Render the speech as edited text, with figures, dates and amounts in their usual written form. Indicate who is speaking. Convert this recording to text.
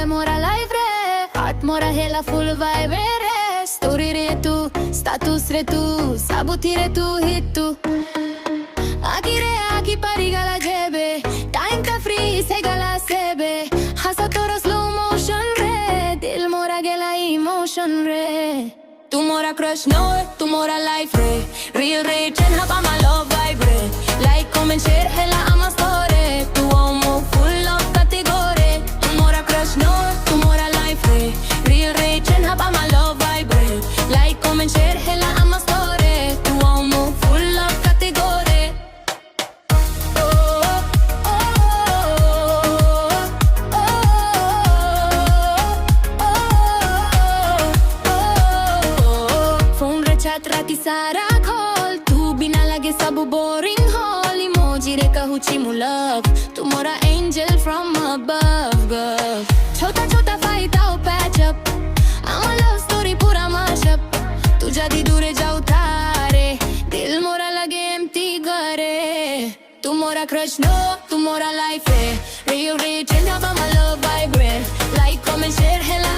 Speaker 1: Mora Life Re. Heart mora hela full vibe re. Story re tu, status re tu, sabuti re tu, hit tu. Aki re aki parigala jebe, time ka free se gala sebe. Hasa tora slow motion re, dil mora gela emotion re. Tu mora crush no, tu mora life re. Real re, chen haba my love vibe re. Like, comment, share hela ama story. Tu amo full of category. Tu mora crush no, tu mora life re. Real re, chen haba my love vibe re. Like, comment, share hela ama story. Tu amo full of category. Phone re chat rati sara khol. Tu bina lage sab boring hol. Emoji re kahuchi mu love. Tu mora angel from above, girl. Chota chota fight ao patch up. Our love story pura mashup. Tu jadi dure jau thare. Dil mora lage empty gare. Tu mora crush no, tu mora life re. Real re, change up my love vibe re. Like, comment, share hela